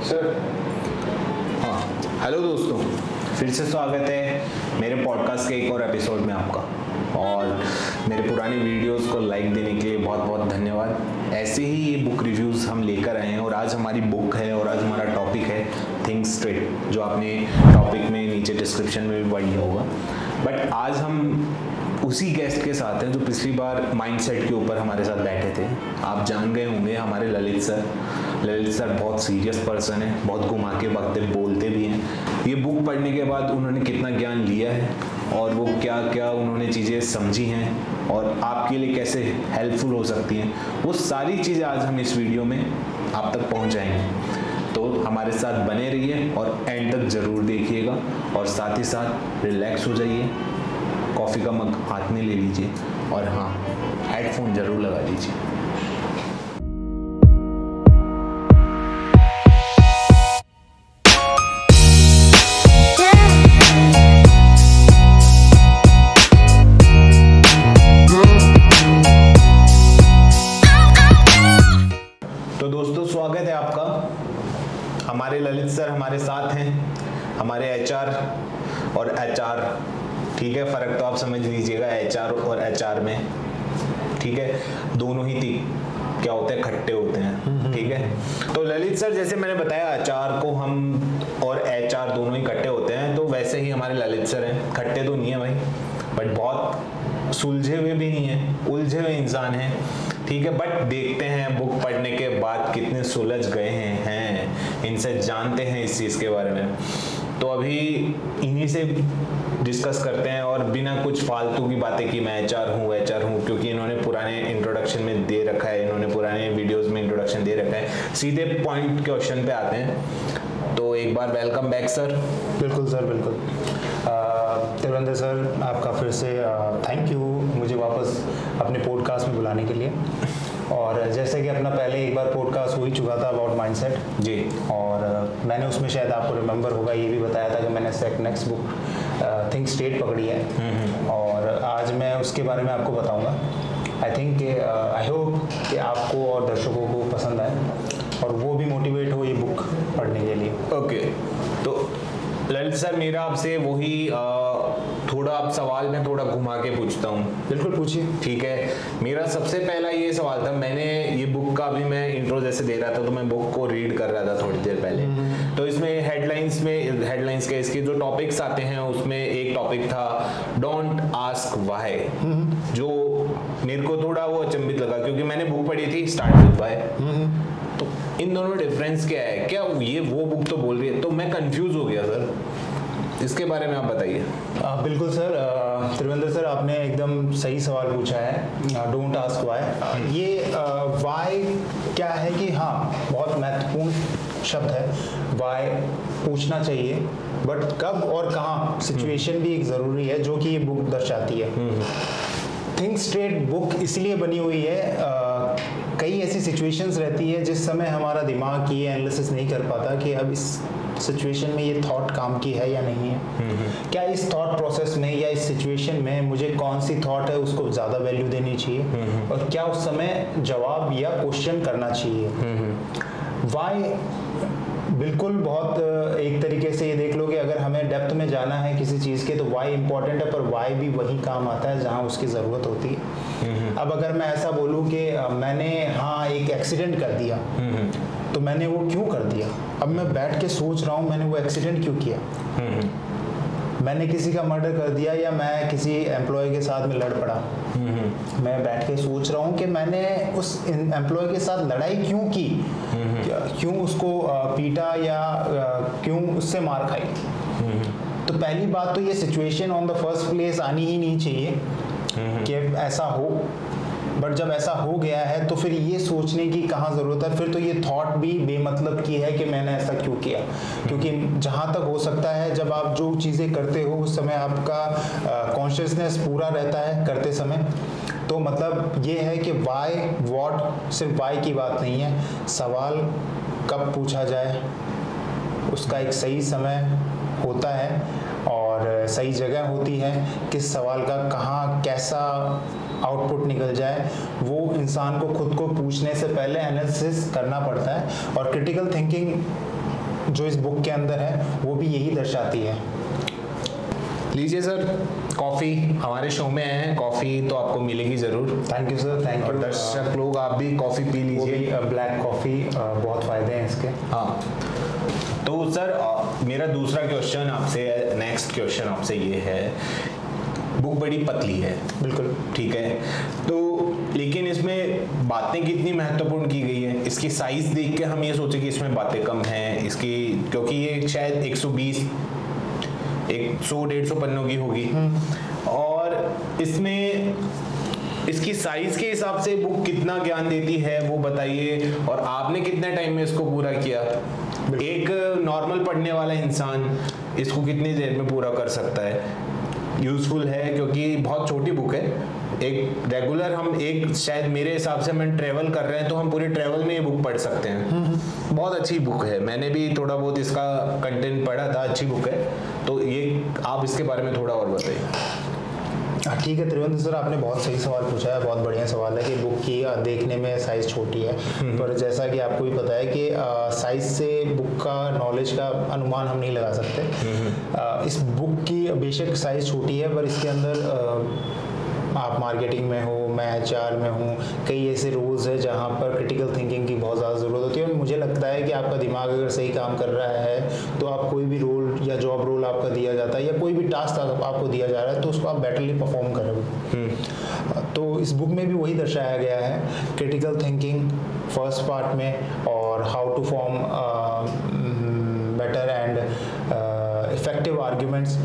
Sir. हाँ, hello दोस्तों, फिर से स्वागत है मेरे पॉडकास्ट के एक और एपिसोड में आपका। और मेरे पुराने वीडियोस को लाइक देने के लिए बहुत बहुत धन्यवाद। ऐसे ही ये बुक रिव्यूज़ हम लेकर आए हैं और आज हमारी बुक है और आज हमारा टॉपिक है थिंक स्ट्रेट, जो आपने टॉपिक में नीचे डिस्क्रिप्शन में भी पढ़ लिया होगा। बट आज हम उसी गेस्ट के साथ हैं जो पिछली बार माइंडसेट के ऊपर हमारे साथ बैठे थे। आप जान गए होंगे हमारे ललित सर बहुत सीरियस पर्सन है, बहुत घुमा के वक्त बोलते भी हैं। ये बुक पढ़ने के बाद उन्होंने कितना ज्ञान लिया है और वो क्या क्या उन्होंने चीज़ें समझी हैं और आपके लिए कैसे हेल्पफुल हो सकती हैं, वो सारी चीज़ें आज हम इस वीडियो में आप तक पहुंचाएंगे। तो हमारे साथ बने रहिए और एंड तक ज़रूर देखिएगा और साथ ही साथ रिलैक्स हो जाइए, कॉफ़ी का मग हाथ में ले लीजिए और हाँ, हेडफोन ज़रूर लगा लीजिए। तो दोस्तों, स्वागत है आपका। हमारे ललित सर हमारे साथ हैं, हमारे एचआर और एचआर, ठीक है, फ़र्क तो आप समझ लीजिएगा एचआर और एचआर में, ठीक है, दोनों ही क्या होते हैं, खट्टे होते हैं, ठीक है। तो ललित सर, जैसे मैंने बताया एचआर को हम और एचआर दोनों ही खट्टे होते हैं, तो वैसे ही हमारे ललित सर हैं, खट्टे तो नहीं है भाई, बट बहुत सुलझे हुए भी नहीं है, उलझे हुए इंसान हैं, ठीक है। बट देखते हैं बुक पढ़ने के बाद कितने सुलझ गए हैं, इनसे जानते हैं इस चीज़ के बारे में। तो अभी इन्हीं से डिस्कस करते हैं और बिना कुछ फालतू की बातें की मैं एचआर हूँ, क्योंकि इन्होंने पुराने इंट्रोडक्शन में दे रखा है, इन्होंने पुराने वीडियोस में इंट्रोडक्शन दे रखा है। सीधे पॉइंट क्वेश्चन पे आते हैं। तो एक बार वेलकम बैक सर। बिल्कुल सर, बिल्कुल। त्रिवेंद्र सर, आपका फिर से थैंक यू मुझे वापस अपने पॉडकास्ट में बुलाने के लिए। और जैसे कि अपना पहले एक बार पॉडकास्ट हो ही चुका था अबाउट माइंडसेट जी, और मैंने उसमें शायद आपको रिमेंबर होगा ये भी बताया था कि मैंने नेक्स्ट बुक थिंक स्ट्रेट पकड़ी है और आज मैं उसके बारे में आपको बताऊंगा। आई होप कि आपको और दर्शकों को पसंद आए और वो भी मोटिवेट हो ये बुक पढ़ने के लिए। ओके, तो ललित सर, मेरा आपसे वही थोड़ा आप सवाल में थोड़ा घुमा के पूछता हूँ। बिल्कुल पूछिए। ठीक है, मेरा सबसे पहला ये सवाल था, मैंने ये बुक का अभी मैं इंट्रो जैसे दे रहा था तो मैं बुक को रीड कर रहा था थोड़ी देर पहले। तो इसमें हेडलाइंस के इसके जो टॉपिक्स आते हैं उसमें एक टॉपिक था डोंट आस्क व्हाई, जो मेरे को थोड़ा वो अचंभित लगा क्योंकि मैंने बुक पढ़ी थी स्टार्ट विद व्हाई। तो इन दोनों डिफरेंस क्या है, क्या ये वो बुक तो बोल रही है, तो मैं कंफ्यूज हो गया सर, इसके बारे में आप बताइए। बिल्कुल सर, त्रिवेंद्र सर, आपने एकदम सही सवाल पूछा है। डोंट आस्क व्हाई, ये व्हाई क्या है कि हाँ, बहुत महत्वपूर्ण शब्द है। व्हाई पूछना चाहिए, बट कब और कहाँ, सिचुएशन भी एक ज़रूरी है जो कि ये बुक दर्शाती है। थिंक स्ट्रेट बुक इसलिए बनी हुई है, कई ऐसी सिचुएशंस रहती है जिस समय हमारा दिमाग ये एनालिसिस नहीं कर पाता कि अब इस सिचुएशन में ये थॉट काम की है या नहीं है, क्या इस थॉट प्रोसेस में या इस सिचुएशन में मुझे कौन सी थॉट है उसको ज़्यादा वैल्यू देनी चाहिए और क्या उस समय जवाब या क्वेश्चन करना चाहिए। वाई बिल्कुल बहुत एक तरीके से ये देख लो कि अगर हमें डेप्थ में जाना है किसी चीज़ के तो वाई इंपॉर्टेंट है, पर वाई भी वही काम आता है जहाँ उसकी ज़रूरत होती है। अब अगर मैं ऐसा बोलूँ कि मैंने हाँ एक एक्सीडेंट कर दिया, तो मैंने वो क्यों कर दिया, अब मैं बैठ के सोच रहा हूँ मैंने वो एक्सीडेंट क्यों किया। मैंने किसी का मर्डर कर दिया या मैं किसी एम्प्लॉय के साथ में लड़ पड़ा, मैं बैठ के सोच रहा हूँ कि मैंने उस एम्प्लॉय के साथ लड़ाई क्यों की, क्यों उसको पीटा या क्यों उससे मार खाई। तो पहली बात तो ये situation on the first place आनी ही नहीं चाहिए कि ऐसा हो, बट जब ऐसा हो गया है तो फिर ये सोचने की कहाँ ज़रूरत है, फिर तो ये थॉट भी बेमतलब की है कि मैंने ऐसा क्यों किया। क्योंकि जहाँ तक हो सकता है जब आप जो चीज़ें करते हो उस समय आपका कॉन्शियसनेस पूरा रहता है करते समय, तो मतलब ये है कि वाई व्हाट सिर्फ वाई की बात नहीं है, सवाल कब पूछा जाए उसका एक सही समय होता है और सही जगह होती है, किस सवाल का कहाँ कैसा आउटपुट निकल जाए वो इंसान को खुद को पूछने से पहले एनालिसिस करना पड़ता है। और क्रिटिकल थिंकिंग जो इस बुक के अंदर है वो भी यही दर्शाती है। लीजिए सर, कॉफ़ी हमारे शो में आए हैं, कॉफ़ी तो आपको मिलेगी ज़रूर। Thank you sir, thank you. दर्शक लोग आप भी कॉफ़ी पी लीजिए, ब्लैक कॉफ़ी, बहुत फ़ायदे हैं इसके। हाँ, तो सर मेरा दूसरा क्वेश्चन आपसे, नेक्स्ट क्वेश्चन आपसे ये है, बुक बड़ी पतली है, बिल्कुल ठीक है, तो लेकिन इसमें बातें कितनी महत्वपूर्ण की गई है। इसकी साइज देख के हम ये सोचे कि इसमें बातें कम हैं इसकी, क्योंकि ये शायद 100-150 पन्नों की होगी, और इसमें इसकी साइज के हिसाब से बुक कितना ज्ञान देती है वो बताइए, और आपने कितने टाइम में इसको पूरा किया। एक नॉर्मल पढ़ने वाला इंसान इसको कितनी देर में पूरा कर सकता है। यूज़फुल है क्योंकि बहुत छोटी बुक है, एक रेगुलर हम एक शायद मेरे हिसाब से हम ट्रैवल कर रहे हैं तो हम पूरे ट्रैवल में ये बुक पढ़ सकते हैं। बहुत अच्छी बुक है, मैंने भी थोड़ा बहुत इसका कंटेंट पढ़ा था, अच्छी बुक है। तो ये आप इसके बारे में थोड़ा और बताइए। ठीक है त्रिवेंद्र सर, आपने बहुत सही सवाल पूछा है, बहुत बढ़िया सवाल है कि बुक की देखने में साइज़ छोटी है, पर जैसा कि आपको भी पता है कि साइज़ से बुक का नॉलेज का अनुमान हम नहीं लगा सकते। इस बुक की बेशक साइज़ छोटी है, पर इसके अंदर आप मार्केटिंग में हो, मैं HR में हूँ, कई ऐसे रोल्स है जहाँ पर क्रिटिकल थिंकिंग की बहुत ज़्यादा ज़रूरत होती है। और मुझे लगता है कि आपका दिमाग अगर सही काम कर रहा है तो आप कोई भी रोल या जॉब रोल आपका दिया जाता है या कोई भी टास्क आपको दिया जा रहा है तो उसको आप बेटरली परफॉर्म करोगे। तो इस बुक में भी वही दर्शाया गया है, क्रिटिकल थिंकिंग फर्स्ट पार्ट में, और how to form better and effective arguments,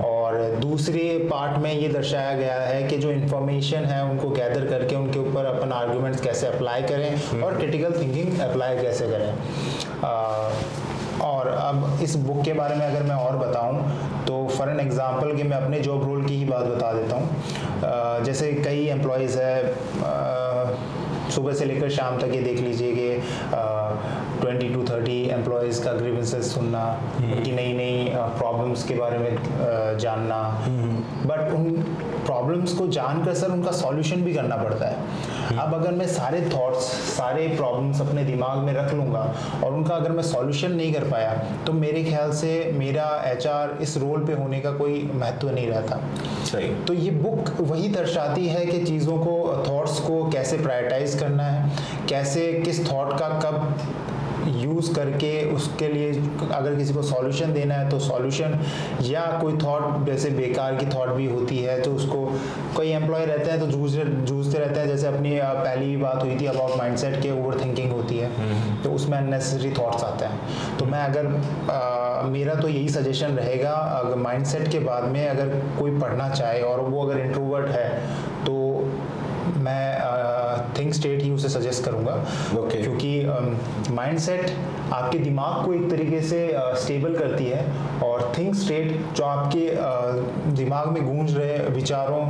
और दूसरे पार्ट में ये दर्शाया गया है कि जो इन्फॉर्मेशन है उनको गैदर करके उनके ऊपर अपन आर्ग्यूमेंट्स कैसे अप्लाई करें और क्रिटिकल थिंकिंग अप्लाई कैसे करें। और अब इस बुक के बारे में अगर मैं और बताऊं तो फॉर एन एग्जांपल कि मैं अपने जॉब रोल की ही बात बता देता हूं। जैसे कई एम्प्लॉयज़ है, सुबह से लेकर शाम तक ये देख लीजिए कि 20 to 30 एम्प्लॉयज़ का ग्रीवेंसेस सुनना, उनकी नई नई प्रॉब्लम्स के बारे में जानना, बट उन प्रॉब्लम्स को जानकर सर उनका सॉल्यूशन भी करना पड़ता है। अब अगर मैं सारे थॉट्स, सारे प्रॉब्लम्स अपने दिमाग में रख लूँगा और उनका अगर मैं सॉल्यूशन नहीं कर पाया तो मेरे ख्याल से मेरा HR इस रोल पे होने का कोई महत्व नहीं रहता। सही। तो ये बुक वही दर्शाती है कि चीज़ों को, थॉट्स को कैसे प्रायोरिटाइज करना है, कैसे किस थॉट का कब यूज़ करके उसके लिए अगर किसी को सॉल्यूशन देना है तो सॉल्यूशन, या कोई थॉट जैसे बेकार की थॉट भी होती है तो उसको, कोई एम्प्लॉय रहते हैं तो जूझते रहते हैं, जैसे अपनी पहली बात हुई थी अबाउट माइंडसेट के, ओवर थिंकिंग होती है तो उसमें अननेसेसरी थॉट्स आते हैं। तो मैं अगर मेरा तो यही सजेशन रहेगा, अगर माइंडसेट के बाद में अगर कोई पढ़ना चाहे और वो अगर इंट्रोवर्ट है तो मैं थिंक स्टेट ही उसे सजेस्ट करूँगा। क्योंकि माइंडसेट आपके दिमाग को एक तरीके से स्टेबल करती है, और थिंक स्टेट जो आपके दिमाग में गूंज रहे विचारों,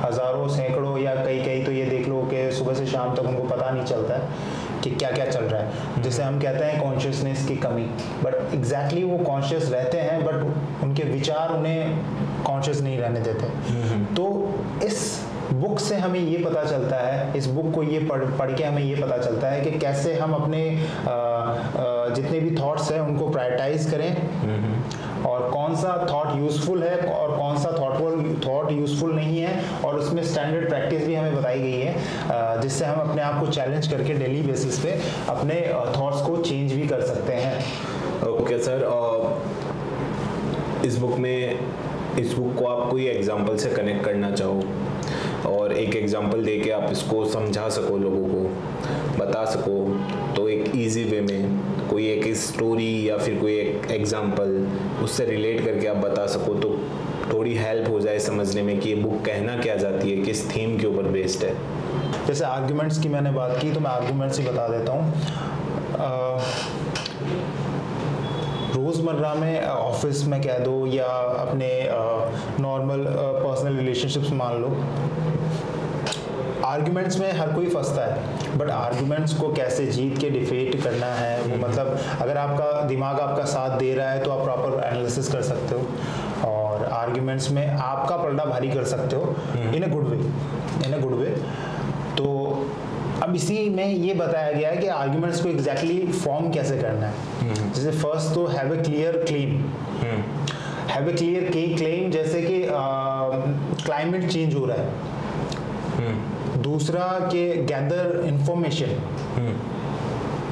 हज़ारों, सैकड़ों या कई तो ये देख लो कि सुबह से शाम तक उनको पता नहीं चलता है कि क्या क्या चल रहा है, जिसे हम कहते हैं कॉन्शियसनेस की कमी। बट एग्जैक्टली वो कॉन्शियस रहते हैं बट उनके विचार उन्हें कॉन्शियस नहीं रहने देते। तो इस बुक से हमें ये पता चलता है, इस बुक को ये पढ़ के हमें ये पता चलता है कि कैसे हम अपने जितने भी थॉट्स हैं उनको प्रायोरिटाइज करें, और कौन सा थॉट यूज़फुल है और कौन सा थॉट यूज़फुल नहीं है, और उसमें स्टैंडर्ड प्रैक्टिस भी हमें बताई गई है जिससे हम अपने आप को चैलेंज करके डेली बेसिस पे अपने थॉट्स को चेंज भी कर सकते हैं। ओके सर, इस बुक को आप कोई एग्जांपल से कनेक्ट करना चाहो और एक एग्जांपल देके आप इसको समझा सको, लोगों को बता सको, तो एक इजी वे में कोई एक स्टोरी या फिर कोई एक एग्जांपल उससे रिलेट करके आप बता सको तो थोड़ी हेल्प हो जाए समझने में कि ये बुक कहना क्या चाहती है, किस थीम के ऊपर बेस्ड है। जैसे आर्ग्यूमेंट्स की मैंने बात की तो मैं आर्ग्यूमेंट्स ही बता देता हूँ। रोज़मर्रा में ऑफिस में कह दो या अपने नॉर्मल पर्सनल रिलेशनशिप्स मान लो, आर्ग्यूमेंट्स में हर कोई फंसता है, बट आर्ग्यूमेंट्स को कैसे जीत के डिफेट करना है, वो मतलब अगर आपका दिमाग आपका साथ दे रहा है तो आप प्रॉपर एनालिसिस कर सकते हो और आर्ग्यूमेंट्स में आपका पलड़ा भारी कर सकते हो इन अ गुड वे। तो अब इसी में ये बताया गया है कि आर्ग्यूमेंट्स को एग्जैक्टली फॉर्म कैसे करना है। जैसे फर्स्ट तो have a clear claim, have a clear claim, जैसे कि क्लाइमेट चेंज हो रहा है। दूसरा कि गैदर इंफॉर्मेशन,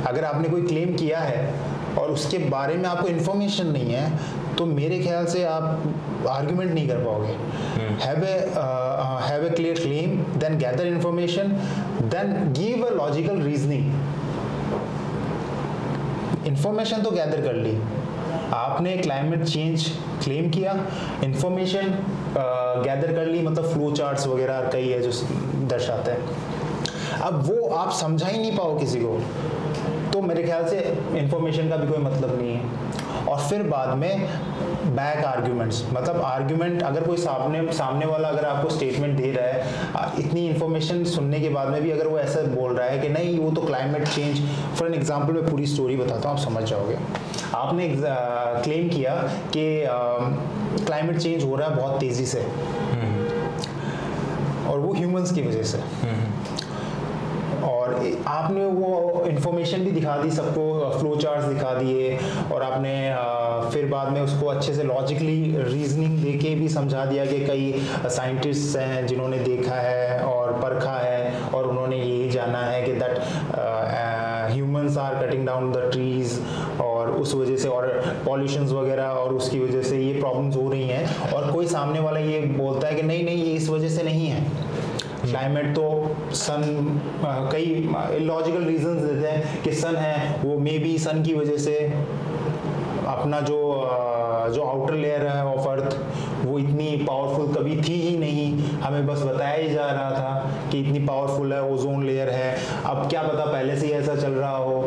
अगर आपने कोई क्लेम किया है और उसके बारे में आपको इंफॉर्मेशन नहीं है तो मेरे ख्याल से आप आर्ग्यूमेंट नहीं कर पाओगे। Have a clear claim, then gather information, then give a logical reasoning. Information तो गैदर कर ली आपने, क्लाइमेट चेंज क्लेम किया, इंफॉर्मेशन गैदर कर ली, मतलब फ्लो चार्ट्स वगैरह कई है जो दर्शाते हैं। अब वो आप समझा ही नहीं पाओ किसी को तो मेरे ख्याल से इंफॉर्मेशन का भी कोई मतलब नहीं है। और फिर बाद में बैक आर्ग्यूमेंट्स, मतलब आर्ग्यूमेंट अगर कोई सामने वाला अगर आपको स्टेटमेंट दे रहा है, इतनी इन्फॉर्मेशन सुनने के बाद में भी अगर वो ऐसा बोल रहा है कि नहीं वो तो climate change, for an example मैं पूरी स्टोरी बताता हूँ, आप समझ जाओगे। आपने क्लेम किया कि क्लाइमेट चेंज हो रहा है बहुत तेज़ी से और वो ह्यूमंस की वजह से, और आपने वो इंफॉर्मेशन भी दिखा दी सबको, फ्लो चार्ट्स दिखा दिए, और आपने फिर बाद में उसको अच्छे से लॉजिकली रीजनिंग देके भी समझा दिया कि कई साइंटिस्ट्स हैं जिन्होंने देखा है और परखा है और उन्होंने यही जाना है कि that humans are cutting down the trees और उस वजह से और पॉल्यूशंस वगैरह और उसकी वजह से ये प्रॉब्लम्स हो रही हैं। और कोई सामने वाला ये बोलता है कि नहीं नहीं ये इस वजह से नहीं है, क्लाइमेट तो सन, कई लॉजिकल रीजंस देते हैं कि सन है वो मे बी सन की वजह से अपना जो आउटर लेयर है ऑफ अर्थ वो इतनी पावरफुल कभी थी ही नहीं, हमें बस बताया ही जा रहा था कि इतनी पावरफुल है, ओजोन लेयर है, अब क्या पता पहले से ही ऐसा चल रहा हो।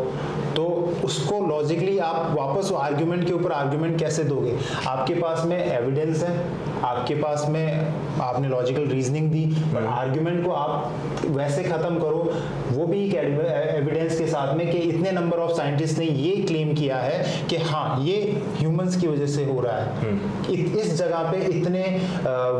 तो उसको लॉजिकली आप वापस आर्ग्यूमेंट के ऊपर आर्ग्यूमेंट कैसे दोगे? आपके पास में एविडेंस है, आपके पास में आपने लॉजिकल रीजनिंग दी, पर आर्ग्यूमेंट को आप वैसे खत्म करो वो भी एक एविडेंस के साथ में कि इतने नंबर ऑफ साइंटिस्ट ने ये क्लेम किया है कि हाँ ये ह्यूमंस की वजह से हो रहा है, इस जगह पे इतने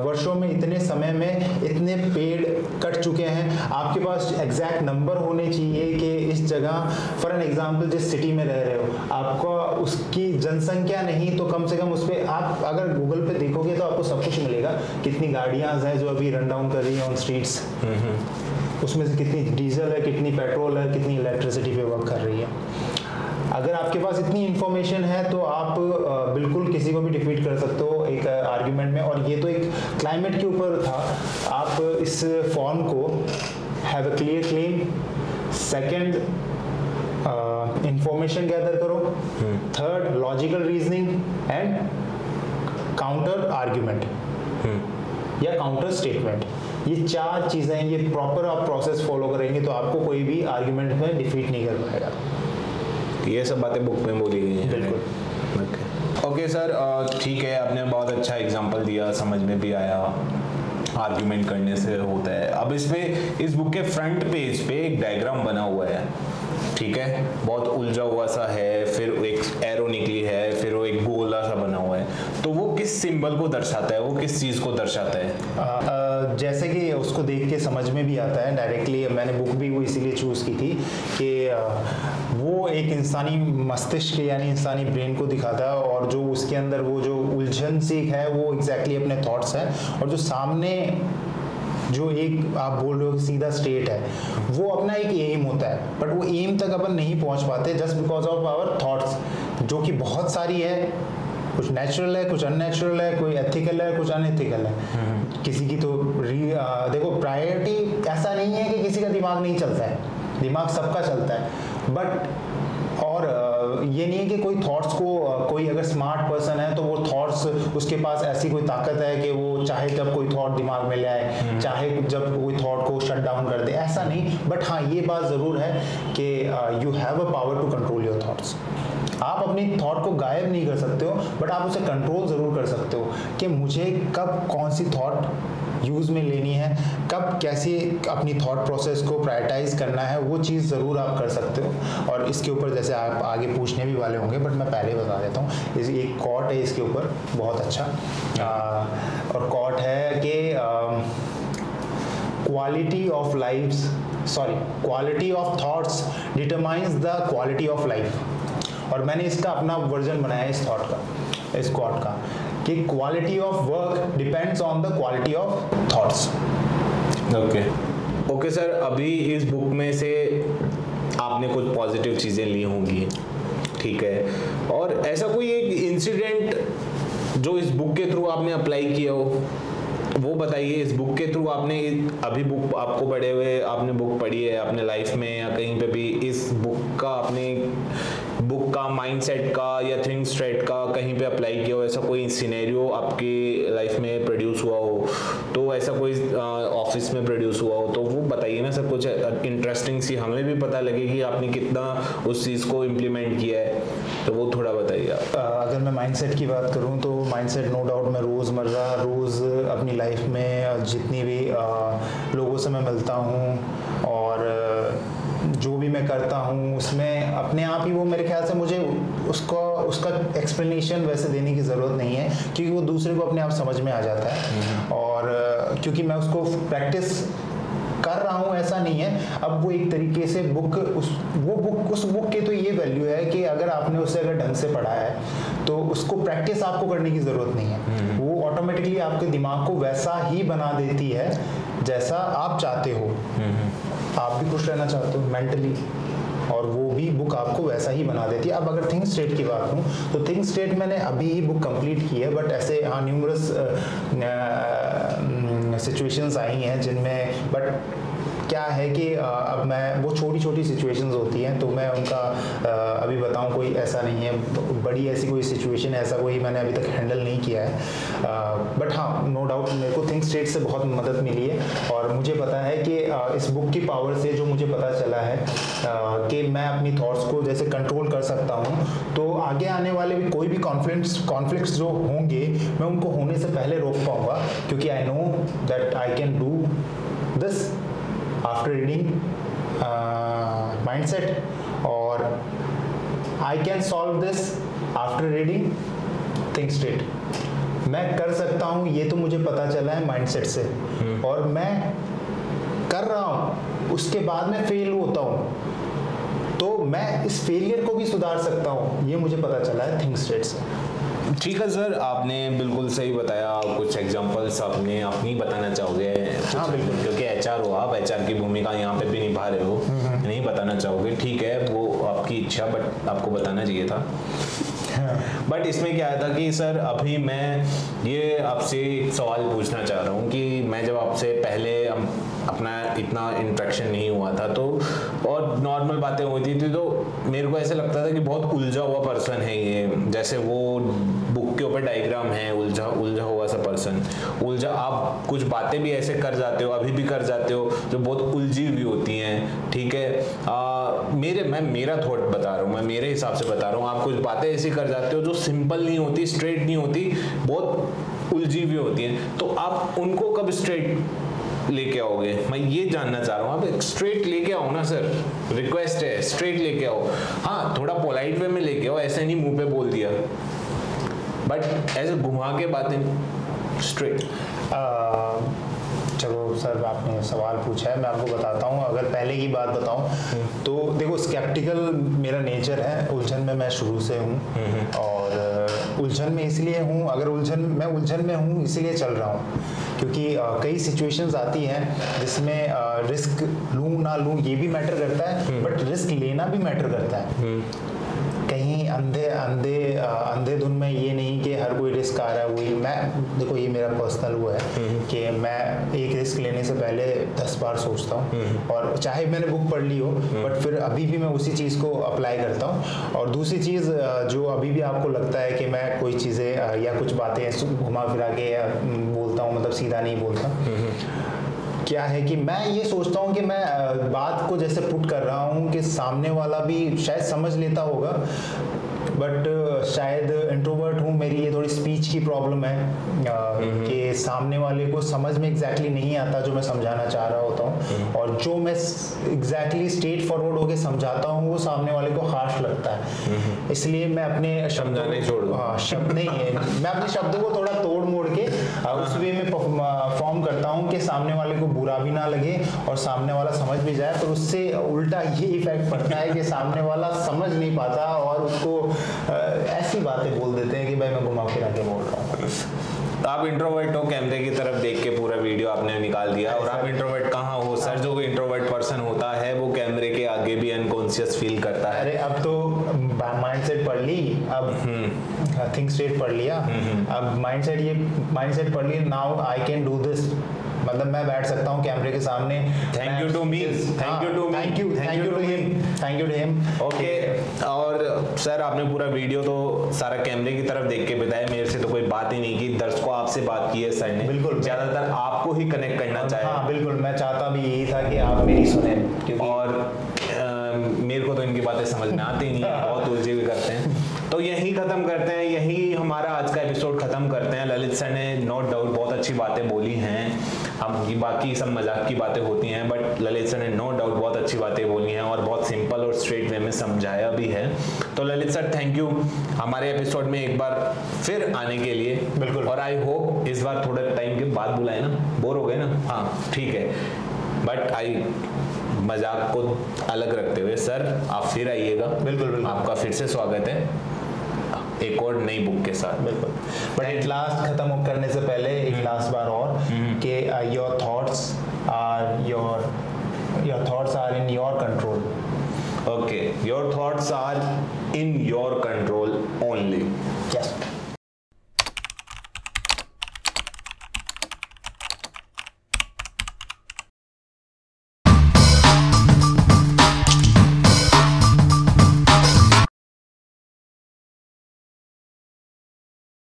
वर्षों में इतने समय में इतने पेड़ कट चुके हैं। आपके पास एग्जैक्ट नंबर होने चाहिए कि इस जगह, फॉर एन एग्जांपल जिस सिटी में रह रहे हो आपको उसकी जनसंख्या नहीं तो कम से कम उस पर आप अगर गूगल पे देखोगे तो आपको सब कुछ मिलेगा, कितनी गाड़ियां हैं जो अभी रन डाउन कर रही हैं ऑन स्ट्रीट्स, उसमें से कितनी डीजल है, कितनी पेट्रोल है, कितनी इलेक्ट्रिसिटी पे वर्क कर रही है। अगर आपके पास इतनी इंफॉर्मेशन है तो आप बिल्कुल किसी को भी डिफीट कर सकते हो एक आर्ग्यूमेंट में। और ये तो एक क्लाइमेट के ऊपर था। आप इस फॉर्म को have a clear claim, second information gather करो, third logical reasoning and counter argument या काउंटर स्टेटमेंट। ये चार चीजें, ये प्रॉपर आप प्रोसेस फॉलो करेंगे तो आपको कोई भी आर्ग्यूमेंट में डिफीट नहीं कर पाएगा। ये सब बातें बुक में बोली गई हैं। बिल्कुल। ओके सर, ठीक है, आपने बहुत अच्छा एग्जांपल दिया, समझ में भी आया आर्ग्यूमेंट करने से होता है। अब इसमें इस बुक के फ्रंट पेज पे एक डायग्राम बना हुआ है, ठीक है, बहुत उलझा हुआ सा है, फिर एक एरो निकली है, फिर वो एक गोला सा बना हुआ है, तो वो किस सिंबल को दर्शाता है, वो किस चीज़ को दर्शाता है? जैसे कि उसको देख के समझ में भी आता है डायरेक्टली, मैंने बुक भी वो इसीलिए चूज़ की थी कि वो एक इंसानी मस्तिष्क यानी इंसानी ब्रेन को दिखाता है, और जो उसके अंदर वो जो उलझन सी है वो एग्जैक्टली अपने थॉट्स हैं, और जो सामने जो एक आप बोल रहे हो सीधा स्टेट है वो अपना एक एम होता है, बट वो एम तक अपन नहीं पहुंच पाते just because of our thoughts, जो कि बहुत सारी है, कुछ नेचुरल है, कुछ अननेचुरल है, कोई एथिकल है, कुछ अनएथिकल है। किसी की तो देखो प्रायोरिटी ऐसा नहीं है कि किसी का दिमाग नहीं चलता है, दिमाग सबका चलता है, बट और ये नहीं है कि कोई थॉट्स को, कोई अगर स्मार्ट पर्सन है तो वो थॉट्स उसके पास ऐसी कोई ताकत है कि वो चाहे जब कोई थॉट दिमाग में ले आए, चाहे जब कोई थॉट को शट डाउन कर दे, ऐसा नहीं। बट हाँ ये बात ज़रूर है कि you have a power to control your thoughts. आप अपनी थॉट को गायब नहीं कर सकते हो, बट आप उसे कंट्रोल ज़रूर कर सकते हो कि मुझे कब कौन सी थॉट यूज़ में लेनी है, कब कैसे अपनी थॉट प्रोसेस को प्रायोरिटाइज करना है, वो चीज़ ज़रूर आप कर सकते हो। और इसके ऊपर जैसे आप आगे पूछने भी वाले होंगे, बट मैं पहले बता देता हूँ, एक कोट है इसके ऊपर बहुत अच्छा, और कोट है कि quality of lives quality of thoughts determines the quality of life. और मैंने इसका अपना वर्जन बनाया इस कोट का कि quality of work depends on the quality of thoughts. Okay sir, अभी इस बुक में से आपने कुछ पॉजिटिव चीज़ें ली होंगी, ठीक है, और ऐसा कोई एक इंसिडेंट जो इस बुक के थ्रू आपने अप्लाई किया हो वो बताइए। इस बुक के थ्रू आपने अभी बुक आपको पढ़े हुए आपने बुक पढ़ी है अपने लाइफ में या कहीं पे भी, इस बुक का माइंडसेट का या थिंक स्ट्रेट का कहीं पे अप्लाई किया हो, ऐसा कोई सिनेरियो आपकी लाइफ में प्रोड्यूस हुआ हो, तो ऐसा कोई ऑफिस में प्रोड्यूस हुआ हो तो वो बताइए ना सर, कुछ इंटरेस्टिंग सी, हमें भी पता लगे कि आपने कितना उस चीज़ को इम्प्लीमेंट किया है, तो वो थोड़ा बताइए आप। अगर मैं माइंडसेट की बात करूं तो माइंडसेट नो डाउट मैं रोज़ अपनी लाइफ में जितनी भी लोगों से मैं मिलता हूं और जो भी मैं करता हूं उसमें अपने आप ही वो, मेरे ख्याल से मुझे उसका एक्सप्लेनेशन वैसे देने की ज़रूरत नहीं है क्योंकि वो दूसरे को अपने आप समझ में आ जाता है। और क्योंकि मैं उसको प्रैक्टिस कर रहा हूँ ऐसा नहीं है। अब वो एक तरीके से उस बुक के तो ये वैल्यू है कि अगर आपने उसे अगर ढंग से पढ़ा है तो उसको प्रैक्टिस आपको करने की ज़रूरत नहीं है, वो ऑटोमेटिकली आपके दिमाग को वैसा ही बना देती है जैसा आप चाहते हो। आप भी खुश रहना चाहते हो मेंटली और वो भी बुक आपको वैसा ही बना देती है। अब अगर थिंक स्टेट की बात करूँ तो थिंक स्टेट मैंने अभी ही बुक कंप्लीट की है, बट ऐसे न्यूमरस सिचुएशंस आई हैं जिनमें, बट क्या है कि अब मैं वो छोटी सिचुएशंस होती हैं तो मैं उनका अभी बताऊं कोई ऐसा नहीं है, बड़ी ऐसी कोई सिचुएशन ऐसा कोई मैंने अभी तक हैंडल नहीं किया है। बट हाँ, नो डाउट मेरे को थिंक स्टेट से बहुत मदद मिली है और मुझे पता है कि इस बुक की पावर से जो मुझे पता चला है कि मैं अपनी थॉट्स को जैसे कंट्रोल कर सकता हूँ, तो आगे आने वाले भी कोई भी कॉन्फ्लिक्ट्स जो होंगे मैं उनको होने से पहले रोक पाऊँगा, क्योंकि I know that I can do this after reading mindset, or I can solve this after reading think state। मैं कर सकता हूँ, ये तो मुझे पता चला है माइंडसेट से, और मैं कर रहा हूँ, उसके बाद में फेल होता हूँ तो मैं इस फेलियर को भी सुधार सकता हूँ, ये मुझे पता चला है थिंक स्टेट से। ठीक है सर, आपने बिल्कुल सही बताया। कुछ एग्जांपल्स आपने अपनी बताना चाहोगे? हाँ बिल्कुल, क्योंकि एचआर हो आप, एचआर की भूमिका यहाँ पे भी निभा रहे हो, नहीं बताना चाहोगे, ठीक है, वो आपकी इच्छा, बट आपको बताना चाहिए था। बट इसमें क्या था कि सर अभी मैं ये आपसे एक सवाल पूछना चाह रहा हूँ कि मैं जब आपसे पहले अपना इतना इंट्रैक्शन नहीं हुआ था तो और नॉर्मल बातें होती थी तो मेरे को ऐसे लगता था कि बहुत उलझा हुआ पर्सन है ये, जैसे वो बुक के ऊपर डायग्राम है, उलझा हुआ सा पर्सन, आप कुछ बातें भी ऐसे कर जाते हो, अभी भी कर जाते हो जो बहुत उलझी हुई होती हैं, ठीक है। मैं मेरा थॉट बता रहा हूँ, मैं मेरे हिसाब से बता रहा हूँ, आप कुछ बातें ऐसी कर जाते हो जो सिंपल नहीं होती, स्ट्रेट नहीं होती, बहुत उलझी हुई होती हैं, तो आप उनको कब स्ट्रेट लेके आओगे? मैं ये जानना चाह रहा हूँ। आप स्ट्रेट लेके आओ ना सर, रिक्वेस्ट है, स्ट्रेट लेके आओ। हाँ, थोड़ा पोलाइट वे में लेके आओ, ऐसे नहीं मुंह पे बोल दिया, बट ऐसे घुमा के बातें स्ट्रेट। चलो सर, आपने सवाल पूछा है, मैं आपको बताता हूँ। अगर पहले की बात बताऊँ तो देखो, स्केप्टिकल मेरा नेचर है, उलझन में मैं शुरू से हूँ, और उलझन में इसलिए हूँ, अगर मैं उलझन में हूँ इसलिए चल रहा हूँ क्योंकि कई सिचुएशंस आती हैं जिसमें रिस्क लूँ ना लूँ ये भी मैटर करता है, बट रिस्क लेना भी मैटर करता है। कहीं अंधे धुन में ये नहीं कि हर कोई रिस्क आ रहा है वही मैं, देखो ये मेरा पर्सनल वो है कि मैं एक रिस्क लेने से पहले 10 बार सोचता हूँ, और चाहे मैंने बुक पढ़ ली हो बट फिर अभी भी मैं उसी चीज़ को अप्लाई करता हूँ। और दूसरी चीज़ जो अभी भी आपको लगता है कि मैं कोई चीज़ें या कुछ बातें घुमा फिरा के बोलता हूँ, मतलब सीधा नहीं बोलता, क्या है कि मैं ये सोचता हूँ कि मैं बात को जैसे पुट कर रहा हूँ कि सामने वाला भी शायद समझ लेता होगा, बट शायद इंट्रोवर्ट हूँ, मेरी ये थोड़ी स्पीच की प्रॉब्लम है कि सामने वाले को समझ में एग्जैक्टली नहीं आता जो मैं समझाना चाह रहा होता हूँ, और जो मैं एग्जैक्टली स्ट्रेट फॉरवर्ड होके समझाता हूँ वो सामने वाले को हार्श लगता है। इसलिए मैं अपने समझाने छोड़ दो, शब्द नहीं है, मैं अपने शब्दों को थोड़ा तोड़ मोड़ के उस वे में फॉर्म करता हूँ कि सामने वाले को बुरा भी ना लगे और सामने वाला समझ भी जाए। पर उससे उल्टा ये इफेक्ट पड़ता है कि सामने वाला समझ नहीं पाता और उसको ऐसी बातें बोल देते हैं कि भाई मैं घुमा फिरा के बोल रहा हूँ। आप इंट्रोवर्ट हो, कैमरे की तरफ देख के पूरा वीडियो आपने निकाल दिया, और आप इंट्रोवर्ट कहाँ हो सर? जो इंट्रोवर्ट पर्सन होता है वो कैमरे के आगे भी अनकॉन्शियस फील करता है। अरे अब तो माइंडसेट पढ़ ली, अब थिंक स्ट्रेट पढ़ लिया, अब माइंडसेट पढ़ ली, now I can do this. मतलब मैं बैठ सकता हूँ कैमरे के सामने। Thank you to me, thank you to him. Okay, और सर आपने पूरा वीडियो तो सारा कैमरे की तरफ देख के बताया, मेरे से तो कोई बात ही नहीं की, दर्शकों आपसे बात की है सर ने। बिल्कुल, ज्यादातर आपको ही कनेक्ट करना चाहे। हाँ बिल्कुल, मैं चाहता भी यही था कि आप मेरी सुने, क्योंकि और मेरे को तो इनकी बातें समझ में आती नहीं है, बहुत उलझे हुए करते हैं। तो यही खत्म करते हैं, यही हमारा आज का एपिसोड खत्म करते हैं। ललित सर ने नो डाउट बहुत अच्छी बातें बोली हैं, हम ये बाकी सब मजाक की बातें होती हैं, बट ललित सर ने नो डाउट बहुत अच्छी बातें बोली हैं और बहुत सिंपल और स्ट्रेट वे में समझाया भी है। तो ललित सर थैंक यू हमारे एपिसोड में एक बार फिर आने के लिए। बिल्कुल, और आई होप इस बार थोड़ा टाइम के बाद बुलाए ना, बोर हो गए ना? हाँ ठीक है, बट मजाक को अलग रखते हुए सर आप फिर आइएगा। बिल्कुल, आपका फिर से स्वागत है एक और नई बुक के साथ। बिल्कुल, बट एट लास्ट खत्म करने से पहले एक लास्ट बार और कि your thoughts are in your control. Okay, your thoughts are in your control only.